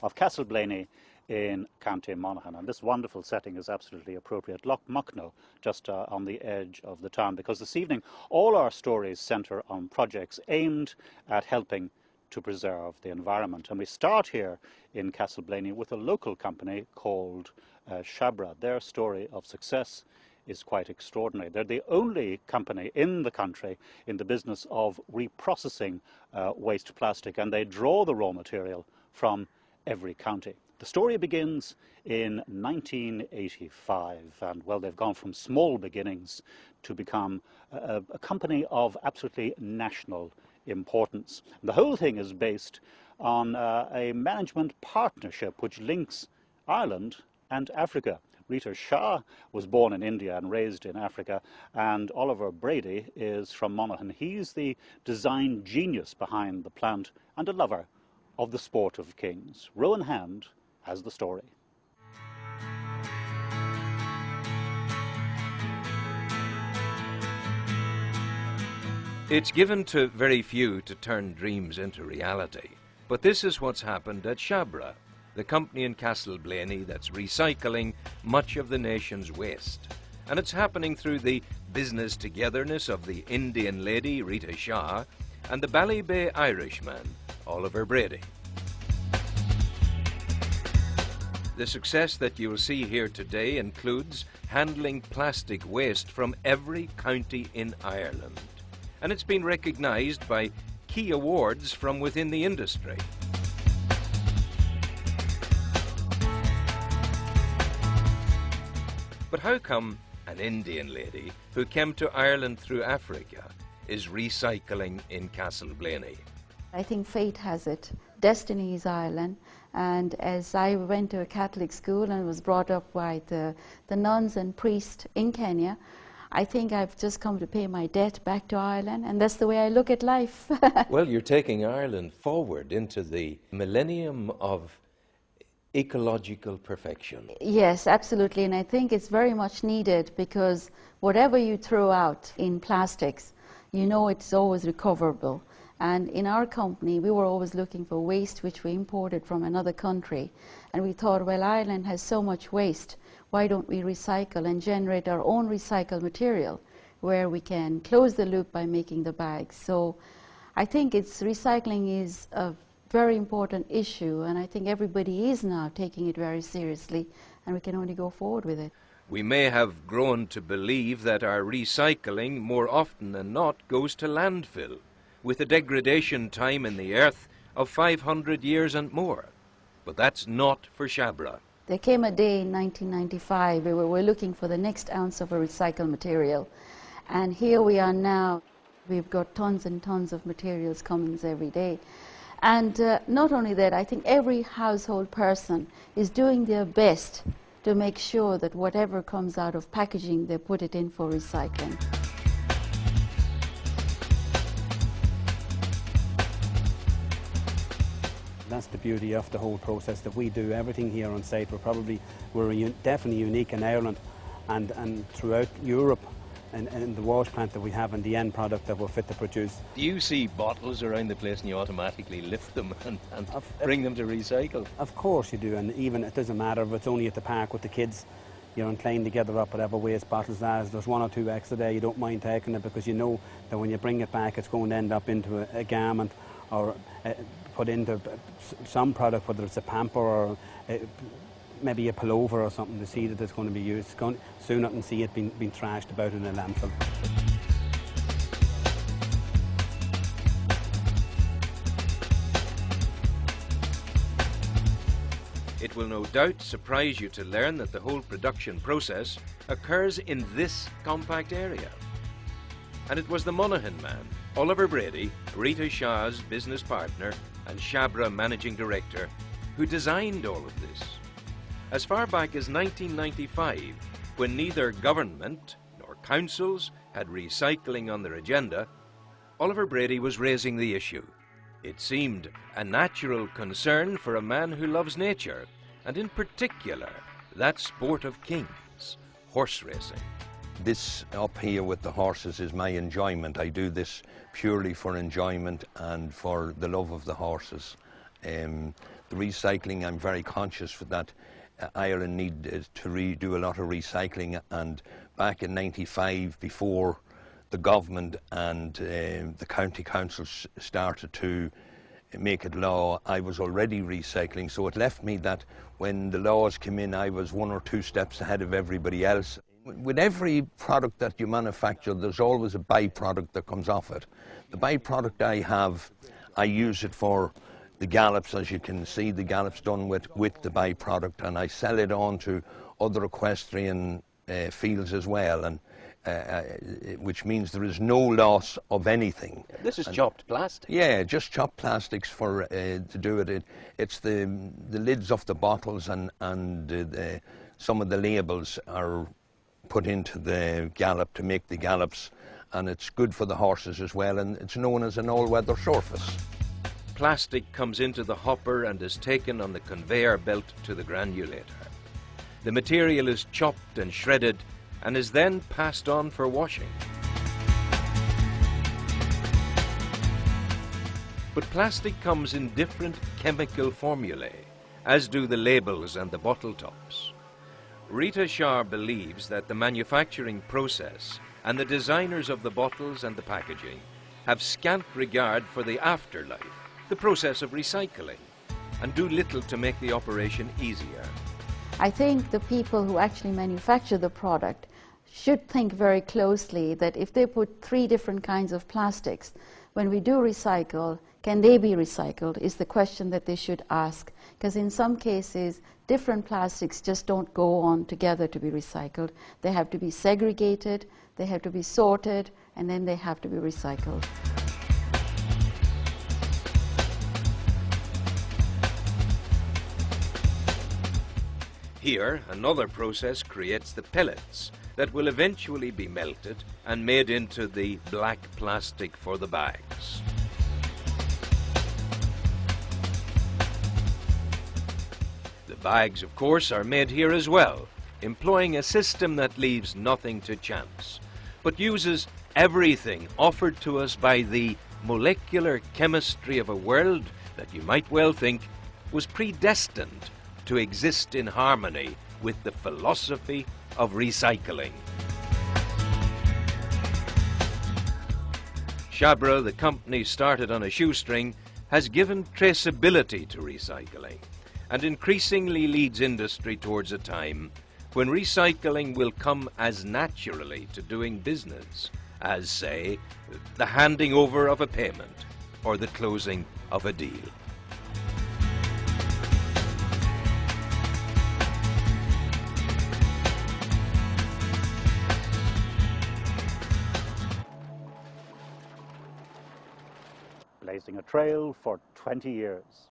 of Castleblaney in County Monaghan. And this wonderful setting is absolutely appropriate. Loch Mucknow, just on the edge of the town, because this evening all our stories centre on projects aimed at helping to preserve the environment. And we start here in Castleblaney with a local company called Shabra. Their story of success is quite extraordinary. They're the only company in the country in the business of reprocessing waste plastic, and they draw the raw material from every county. The story begins in 1985, and well, they've gone from small beginnings to become a company of absolutely national importance. The whole thing is based on a management partnership which links Ireland and Africa. Rita Shah was born in India and raised in Africa, and Oliver Brady is from Monaghan. He's the design genius behind the plant and a lover of the sport of kings. Rowan Hand has the story. It's given to very few to turn dreams into reality, but this is what's happened at Shabra, the company in Castleblaney that's recycling much of the nation's waste. And it's happening through the business togetherness of the Indian lady, Rita Shah, and the Ballybay Irishman, Oliver Brady. The success that you'll see here today includes handling plastic waste from every county in Ireland. And it's been recognised by key awards from within the industry. But how come an Indian lady who came to Ireland through Africa is recycling in Castleblaney? I think fate has it. Destiny is Ireland. And as I went to a Catholic school and was brought up by the nuns and priests in Kenya, I think I've just come to pay my debt back to Ireland, and that's the way I look at life. Well, you're taking Ireland forward into the millennium of ecological perfection. Yes, absolutely, and I think it's very much needed, because whatever you throw out in plastics, you know it's always recoverable. And in our company, we were always looking for waste which we imported from another country. And we thought, well, Ireland has so much waste, why don't we recycle and generate our own recycled material where we can close the loop by making the bags. So I think recycling is a very important issue, and I think everybody is now taking it very seriously, and we can only go forward with it. We may have grown to believe that our recycling more often than not goes to landfill, with a degradation time in the earth of 500 years and more. But that's not for Shabra. There came a day in 1995 where we were looking for the next ounce of a recycled material. And here we are now. We've got tons and tons of materials coming every day. And not only that, I think every household person is doing their best to make sure that whatever comes out of packaging, they put it in for recycling. That's the beauty of the whole process, that we do everything here on site. We're definitely unique in Ireland and throughout Europe, and the wash plant that we have and the end product that we're fit to produce. Do you see bottles around the place and you automatically lift them and bring them to recycle? Of course you do, and even it doesn't matter if it's only at the park with the kids. You're inclined to gather up whatever waste bottles there is. There's one or two extra there, you don't mind taking it, because you know that when you bring it back it's going to end up into a garment or put into some product, whether it's a pamper or maybe a pullover or something, to see that it's going to be used. Soon I can see it being trashed about in a landfill. It will no doubt surprise you to learn that the whole production process occurs in this compact area. And it was the Monaghan man, Oliver Brady, Rita Shah's business partner and Shabra managing director, who designed all of this. As far back as 1995, when neither government nor councils had recycling on their agenda, Oliver Brady was raising the issue. It seemed a natural concern for a man who loves nature, and in particular, that sport of kings, horse racing. This up here with the horses is my enjoyment. I do this purely for enjoyment and for the love of the horses. the recycling, I'm very conscious for that. Ireland need to do a lot of recycling, and back in '95, before the government and the county councils started to make it law, I was already recycling, so it left me that when the laws came in, I was 1 or 2 steps ahead of everybody else. With every product that you manufacture, there's always a byproduct that comes off it. The byproduct I have, I use it for the gallops. As you can see, the gallops done with the byproduct, and I sell it on to other equestrian fields as well, and which means there is no loss of anything. This is chopped plastic. Yeah, just chopped plastics for to do it. It's the lids of the bottles and some of the labels are put into the gallop to make the gallops, and it's good for the horses as well, and it's known as an all-weather surface. Plastic comes into the hopper and is taken on the conveyor belt to the granulator. The material is chopped and shredded and is then passed on for washing. But plastic comes in different chemical formulae, as do the labels and the bottle tops. Rita Shabra believes that the manufacturing process and the designers of the bottles and the packaging have scant regard for the afterlife, the process of recycling, and do little to make the operation easier. I think the people who actually manufacture the product should think very closely that if they put 3 different kinds of plastics, when we do recycle, can they be recycled, is the question that they should ask. Because in some cases, different plastics just don't go on together to be recycled. They have to be segregated, they have to be sorted, and then they have to be recycled. Here, another process creates the pellets that will eventually be melted and made into the black plastic for the bags. The bags, of course, are made here as well, employing a system that leaves nothing to chance, but uses everything offered to us by the molecular chemistry of a world that you might well think was predestined to exist in harmony with the philosophy of recycling. Shabra, the company started on a shoestring, has given traceability to recycling and increasingly leads industry towards a time when recycling will come as naturally to doing business as, say, the handing over of a payment or the closing of a deal. Blazing a trail for 20 years.